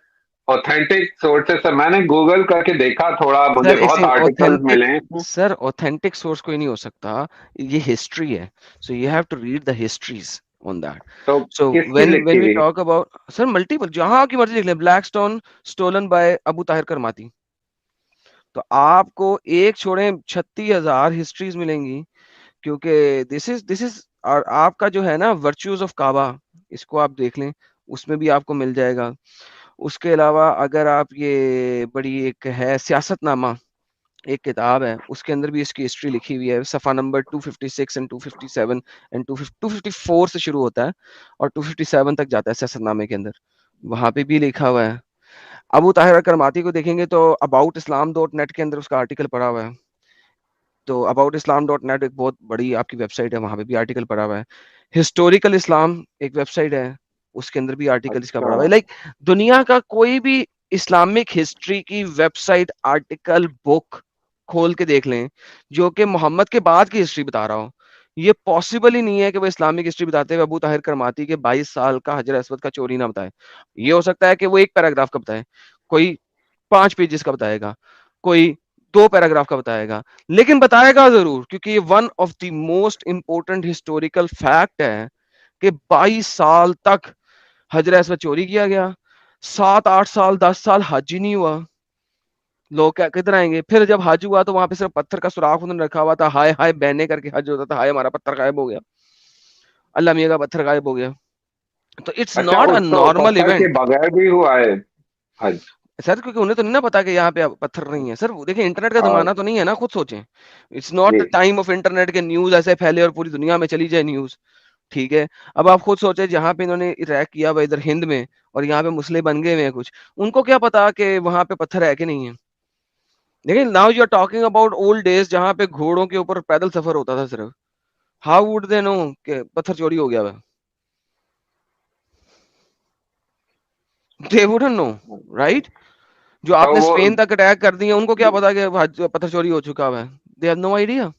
ऑथेंटिक सोर्सेस से मैंने गूगल करके देखा थोड़ा, मुझे सर बहुत इसे आर्टिकल्स ऑथेंटिक, मिले हैं इसमें। सर ऑथेंटिक सोर्स कोई नहीं हो सकता, ये हिस्ट्री है, so you have to read the histories on that. तो सो किसकी व्हेन लिखी वी हुई? टॉक अबाउट, सर मल्टीपल, जहां की मर्जी लिख लें, black stone stolen by Abu Tahir Qarmati, तो आपको एक छोड़े 36,000 हिस्ट्रीज मिलेंगी, क्योंकि दिस इज और आपका जो है ना वर्च्यूज ऑफ काबा, इसको आप देख लें, उसमें भी आपको मिल जाएगा। उसके अलावा अगर आप ये बड़ी एक है सियासतनामा, एक किताब है, उसके अंदर भी इसकी हिस्ट्री लिखी हुई है, सफ़ा नंबर 256 एंड 257 एंड 254 से शुरू होता है और 257 तक जाता है सियासतनामे के अंदर, वहां पे भी लिखा हुआ है। अबू ताहिर करमाती को देखेंगे तो अबाउट इस्लाम डॉट नेट के अंदर उसका आर्टिकल पड़ा हुआ है, तो अबाउट इस्लाम डॉट नेट एक बहुत बड़ी आपकी वेबसाइट है, वहां पे भी आर्टिकल पड़ा हुआ है। हिस्टोरिकल इस्लाम एक वेबसाइट है, उसके अंदर भी आर्टिकल इसका अच्छा। पड़ा हुआ है। लाइक दुनिया का कोई भी इस्लामिक हिस्ट्री की वेबसाइट, आर्टिकल, बुक खोल के देख लें जो कि मोहम्मद के बाद की हिस्ट्री बता रहा हो, ये पॉसिबल ही नहीं है कि वो इस्लामिक हिस्ट्री बताते हुए अबू ताहिर करमाती के 22 साल का हजर अस्वद का चोरी ना बताए। ये हो सकता है कि वो एक पैराग्राफ का बताए, कोई 5 पेजेस का बताएगा, कोई 2 पैराग्राफ का बताएगा, लेकिन बताएगा जरूर, क्योंकि ये one of the most important historical fact है कि 22 साल तक हजर अस्वद चोरी किया गया, 7-8 साल 10 साल हज ही नहीं हुआ। लोग क्या किधर आएंगे? फिर जब हज हुआ तो वहां पे सिर्फ पत्थर का सुराख उन्होंने रखा हुआ था, हाय हाय बहने करके हज होता था, हाय हमारा पत्थर गायब हो गया, अल्लाह मियाँ का पत्थर गायब हो गया। तो इट्स अच्छा, नॉट अ उस तो नॉर्मल पत्थर के इवेंट बगैर भी हुआ है हज? सर, क्योंकि उन्हें तो नहीं ना पता कि यहाँ पे अब पत्थर नहीं है सर। वो देखिए, इंटरनेट का और जमाना तो नहीं है ना, खुद सोचें। इट्स जी। Not the time of internet के न्यूज ऐसे फैले और पूरी दुनिया में चली जाए न्यूज, ठीक है। अब आप खुद सोचे, जहाँ पे इन्होंने अटैक किया हुआ इधर हिंद में, और यहाँ पे मुस्लिम बन गए हुए हैं कुछ, उनको क्या पता कि वहां पे पत्थर है कि नहीं है। लेकिन now you are talking about old days जहाँ पे घोड़ों के ऊपर पैदल सफर होता था सिर्फ, हाउ वुड दे नो कि पत्थर चोरी हो गया है? They wouldn't know, right? जो तो आपने वो, स्पेन तक अटैक कर दिए, उनको क्या जी, पता कि पत्थर चोरी हो चुका है? They have no idea.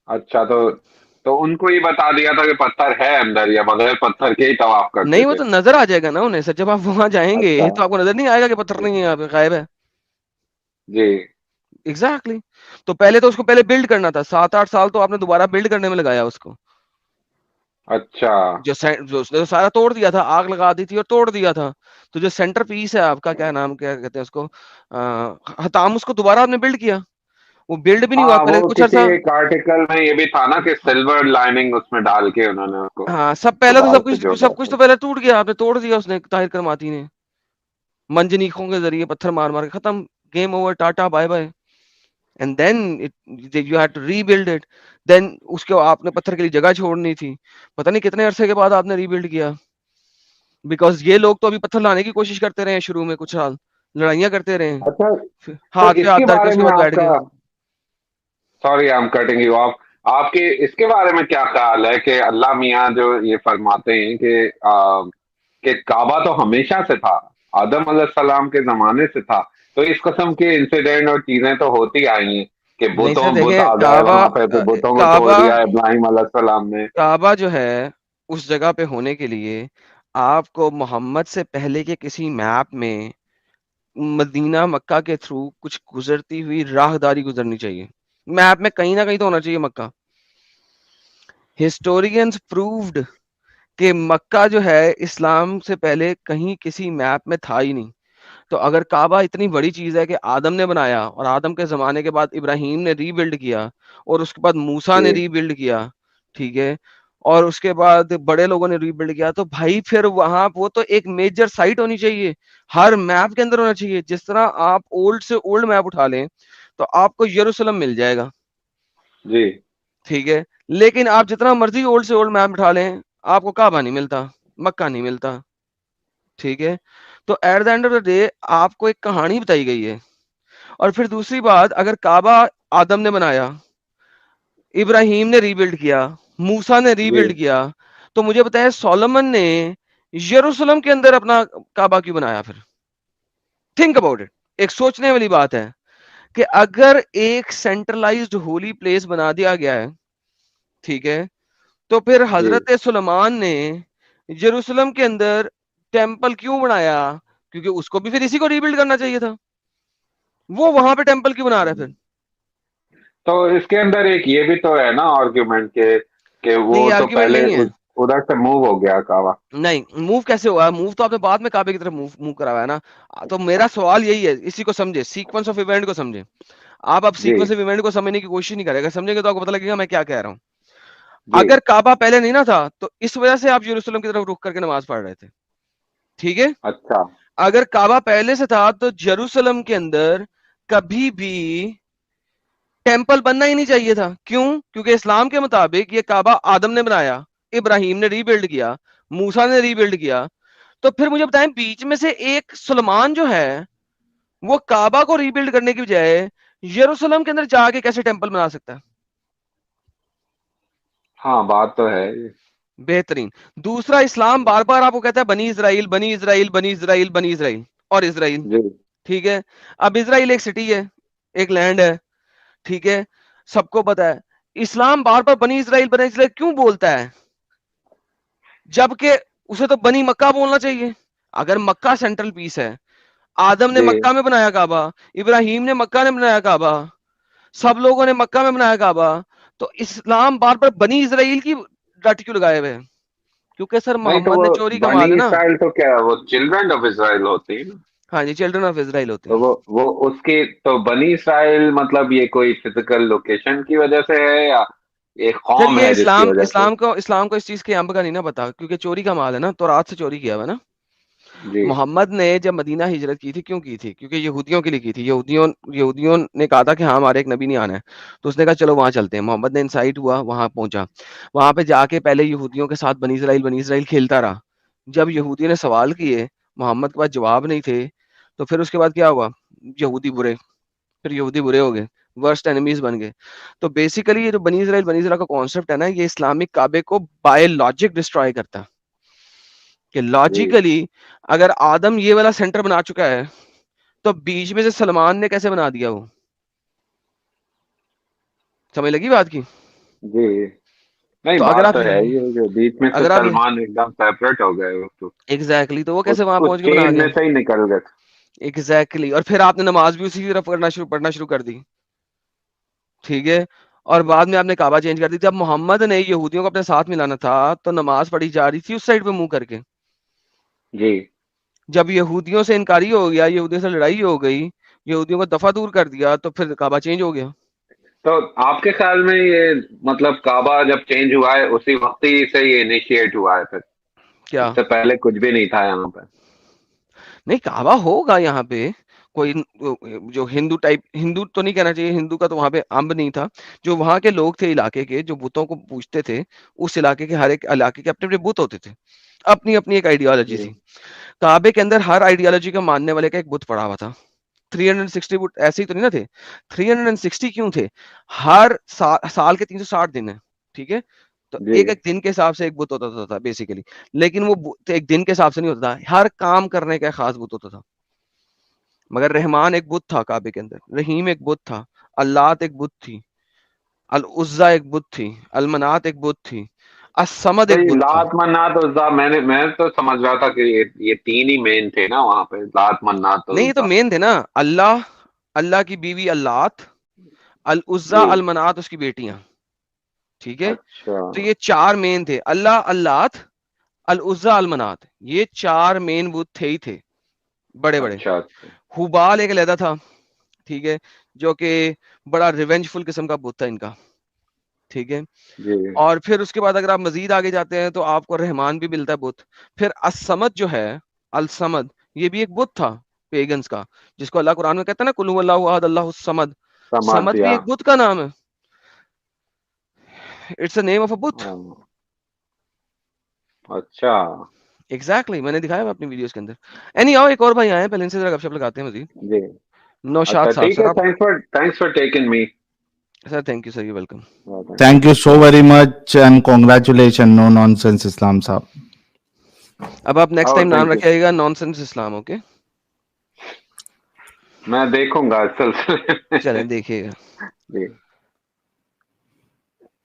अच्छा, तो उनको ये बता दिया था कि पत्थर है अंदर, या बगैर पत्थर के ही तवाफ करते नहीं, वो थे? तो नजर आ जाएगा ना उन्हें सर, जब आप वहां जाएंगे अच्छा। तो आपको नजर नहीं आएगा कि पत्थर नहीं है, यहाँ पे गायब है। जी। Exactly exactly। तो पहले तो उसको पहले बिल्ड करना था, 7-8 साल तो आपने दोबारा बिल्ड करने में लगाया उसको। अच्छा। जो उसने तो सारा तोड़ दिया था, आग लगा दी थी और तोड़ दिया था। तो जो सेंटर पीस है आपका, क्या नाम क्या कहते हैं उसको, हताम, उसको दोबारा आपने बिल्ड किया। वो बिल्ड भी नहीं हुआ हाँ, पहले वो कुछ किसी अर्सा। एक आर्टिकल में ये भी था ना कि सिल्वर लाइनिंग उसमें डाल के उन्होंने उसको हाँ, सब पहले तो दोबारा से जोड़ा सब कुछ था। तो पहले टूट गया, आपने तोड़ दिया, उसने ताहिर करमाती ने मंजनीकों के जरिए पत्थर मार मार के, खत्म, game over, tata bye bye. And then it you had to rebuild it. Then उसके आपने पत्थर के लिए जगह छोड़नी थी, पता नहीं कितने अरसे के बाद आपने रीबिल्ड किया, बिकॉज ये लोग तो अभी पत्थर लाने की कोशिश करते रहे शुरू में कुछ साल, लड़ाइयां करते रहे, अच्छा, तो हाथ पे हाथ इसके धर के बारे उसके में बाद बैठ आपका, गए। Sorry I am cutting you of, आपके इसके बारे में क्या ख्याल है कि अल्लाह मियाँ जो ये फरमाते हैं कि काबा तो हमेशा से था, आदम अलैहिस्सलाम के जमाने से था, तो इस किस्म के इंसिडेंट और चीजें तो होती आई हैं कि नहीं सर, बुत देखें, आ गए वहां पे, तो बुतों को तोड़ काबा दिया इब्राहिम अलैहिस्सलाम ने। काबा जो है उस जगह पे होने के लिए आपको मोहम्मद से पहले के किसी मैप में मदीना मक्का के थ्रू कुछ गुजरती हुई राहदारी गुजरनी चाहिए। मैप में कहीं ना कहीं तो होना चाहिए मक्का। हिस्टोरियंस प्रूव्ड कि मक्का जो है इस्लाम से पहले कहीं किसी मैप में था ही नहीं। तो अगर काबा इतनी बड़ी चीज है कि आदम ने बनाया और आदम के जमाने के बाद इब्राहिम ने रीबिल्ड किया और उसके बाद मूसा ने जी। रीबिल्ड किया, ठीक है, और उसके बाद बड़े लोगों ने रीबिल्ड किया, तो भाई फिर वहां वो तो एक मेजर साइट होनी चाहिए, हर मैप के अंदर होना चाहिए। जिस तरह आप ओल्ड से ओल्ड मैप उठा लें तो आपको यरूशलेम मिल जाएगा, जी। ठीक है, लेकिन आप जितना मर्जी ओल्ड से ओल्ड मैप उठा लें आपको काबा नहीं मिलता, मक्का नहीं मिलता, ठीक है। तो at the end of the day आपको एक कहानी बताई गई है। और फिर दूसरी बात, अगर काबा आदम ने बनाया, इब्राहिम ने रीबिल्ड किया, मूसा ने जी। रीबिल्ड किया, तो मुझे बताया सोलोमन ने यरूशलेम के अंदर अपना काबा क्यों बनाया फिर? थिंक अबाउट इट, एक सोचने वाली बात है कि अगर एक सेंट्रलाइज्ड होली प्लेस बना दिया गया है, ठीक है, तो फिर जी। हजरत सुलेमान ने यरूशलेम के अंदर टेंपल क्यों बनाया? क्योंकि उसको भी फिर इसी को रीबिल्ड करना चाहिए था, वो वहां पे टेम्पल क्यों बना रहा है फिर? तो इसके अंदर एक ये भी तो है ना आर्ग्यूमेंट के नहीं, वो ये तो आर्ग्यूमेंट पहले नहीं है। उधर से मूव हो गया काबा। नहीं, मूव कैसे हुआ? मूव तो आपने बाद में काबे की तरफ मूव मूव कराया ना। तो मेरा सवाल यही है, इसी को समझे, सीक्वेंस ऑफ इवेंट को समझे। आप अब जी सीक्वेंस ऑफ इवेंट को समझने की कोशिश नहीं करेगा, समझेंगे तो आपको पता लगेगा मैं क्या कह रहा हूँ। जी। अगर काबा पहले नहीं ना था तो इस वजह से आप यरूशलेम की तरफ रुक करके नमाज पढ़ रहे थे, ठीक है? अच्छा। अगर काबा पहले से था तो यरूशलेम के अंदर कभी भी टेम्पल बनना ही नहीं चाहिए था। क्यों? क्योंकि इस्लाम के मुताबिक ये काबा आदम ने बनाया, इब्राहिम ने रीबिल्ड किया, मूसा ने रीबिल्ड किया। तो फिर मुझे बताएं, बीच में से एक सुलेमान जो है वो काबा को रीबिल्ड करने की बजाय यरूशलेम के अंदर जाके कैसे टेम्पल बना सकता है? हाँ बात तो है ये। बेहतरीन। दूसरा, इस्लाम बार बार आपको कहता है बनी इजराइल, बनी इजराइल, बनी इजराइल, बनी इजराइल और इजराइल, जी ठीक है? अब इजराइल एक सिटी है, एक लैंड है, ठीक है, सबको पता है। इस्लाम बार बार बनी इजराइल क्यों बोलता है, जबकि उसे तो बनी मक्का बोलना चाहिए? अगर मक्का सेंट्रल पीस है, आदम ने जी। मक्का में बनाया काबा, इब्राहिम ने मक्का ने बनाया काबा, सब लोगों ने मक्का में बनाया काबा, तो इस्लाम बार बार बनी इजराइल की रट क्यों लगाए हुए हैं? क्योंकि सर नहीं तो मोहम्मद वो ने चोरी का बनी माल है ना। इसराइल तो क्या है, वो चिल्ड्रन ऑफ इसराइल होती है ना। हाँ जी, चिल्ड्रन ऑफ इजराइल होते तो हैं। वो उसकी तो बनी इसराइल मतलब ये कोई फिजिकल लोकेशन की वजह से है या एक सर कौम ये है जिसकी इस्लाम वजह से? इस्लाम को इस चीज के अंब का नहीं ना पता, क्योंकि चोरी का माल है ना, तो रात से चोरी किया हुआ है ना। जी मोहम्मद ने जब मदीना हिजरत की थी, क्यों की थी? क्योंकि यहूदियों के लिए की थी। यहूदियों यहूदियों ने कहा था कि हाँ हमारे एक नबी नहीं आना है, तो उसने कहा चलो वहां चलते हैं। मोहम्मद ने इंसाइट हुआ, वहां पहुंचा, वहां पे जाके पहले यहूदियों के साथ बनी इसराइल खेलता रहा। जब यहूदियों ने सवाल किए, मोहम्मद के पास जवाब नहीं थे, तो फिर उसके बाद क्या हुआ? यहूदी बुरे, फिर यहूदी बुरे हो गए, वर्स्ट एनिमीज बन गए। तो बेसिकली ये जो बनी इसराइल का कॉन्सेप्ट है ना, ये इस्लामिक काबे को बाय लॉजिक डिस्ट्रॉय करता है। कि जी। लॉजिकली अगर आदम ये वाला सेंटर बना चुका है, तो बीच में से सलमान ने कैसे बना दिया वो? समझ लगी बात की? जी नहीं तो अगर बात आप तो है ये जो बीच में से अगर आप सलमान एकदम सेपरेट हो गए वो तो एग्जैक्टली तो वो उस कैसे वहां उस पहुंच के बना चेन में गया? से ही निकल गए। एग्जैक्टली और फिर आपने नमाज भी उसी की तरफ पढ़ना शुरू कर दी, ठीक है? और बाद में आपने काबा चेंज कर दी। जब मोहम्मद ने यहूदियों को अपने साथ मिलाना था तो नमाज पढ़ी जा रही थी उस साइड पे मुंह करके। जी। जब यहूदियों से इनकारी हो गया, यहूदियों से लड़ाई हो गई, यहूदियों को दफा दूर कर दिया, तो फिर काबा चेंज हो गया। तो आपके ख्याल में ये मतलब काबा जब चेंज हुआ है उसी वक्त ही से ये इनिशिएट हुआ है फिर? क्या? इससे पहले कुछ भी नहीं था यहाँ पे? नहीं, काबा होगा यहाँ पे कोई जो हिंदू टाइप, हिंदू तो नहीं कहना चाहिए, हिंदू का तो वहां पे अंब नहीं था। जो वहां के लोग थे इलाके के, जो बुतों को पूजते थे, उस इलाके के हर एक इलाके के अपने अपने बुत होते थे, अपनी अपनी एक आइडियोलॉजी जी थी। काबे के अंदर हर आइडियोलॉजी का मानने वाले का एक बुत पड़ा हुआ था। 360 बुत ऐसे ही तो नहीं ना थे? 360 क्यों थे? हर साल के 360 दिन है, ठीक है? तो जी। एक एक दिन के हिसाब से एक बुत होता था बेसिकली। लेकिन वो बुत एक दिन के हिसाब से नहीं होता था, हर काम करने का खास बुत होता था। मगर रहमान एक बुत था काबे के अंदर, रहीम एक बुत था, अल्लात एक बुत थी, अल उज्जा एक बुत थी, अलमनात एक बुत थी, असमद तो एक ये बुत था। लात मन्नात उज़्ज़ा मैं तो समझ रहा था कि ये तीन ही मेन थे ना वहां पे, लात मन्नात और नहीं, ये तो उज़्ज़ा। मेन थे ना। अल्लाह, अल्लाह की बीवी अल्लात, अल उज्जा जी। अलमनात उसकी बेटियां, ठीक है? अच्छा। तो ये चार मेन थे, अल्लाह, अल्लात, अल उज्जा, अलमनात, ये चार मेन बुत थे ही थे, बड़े बड़े। अच्छा अच्छा। हुबाल एक अलहदा था, ठीक है, जो कि बड़ा रिवेंजफुल किस्म का बुत था इनका, ठीक है? जी और फिर उसके बाद अगर आप मजीद आगे जाते हैं तो आपको रहमान भी मिलता है बुत। फिर असमद जो है, अल समद, ये भी एक बुत था पेगन्स का, जिसको अल्लाह कुरान में कहता है ना, कुल हुवल्लाहु अहद अल्लाहुस समद। समझ समद भी गया। एक बुत का नाम है, it's a name of a बुत। हाँ, अच्छा। एग्जैक्टली, मैंने दिखाया हुआ अपनी वीडियोस के अंदर। एनी आओ, एक और भाई आए हैं, पहले इनसे जरा गपशप लगाते हैं मजीद। जी। नौशाद अच्छा साहब, ठीक सर है, आप। Thanks for taking me. Sir thank you sir, you welcome. Thank you so very much and congratulations, no nonsense Islam साहब. अब आप नेक्स्ट ओह टाइम नाम थैंक यू। रखिएगा नॉनसेंस इस्लाम, ओके? मैं देखूंगा इस सिलसिले में। चलें देखिएगा। जी।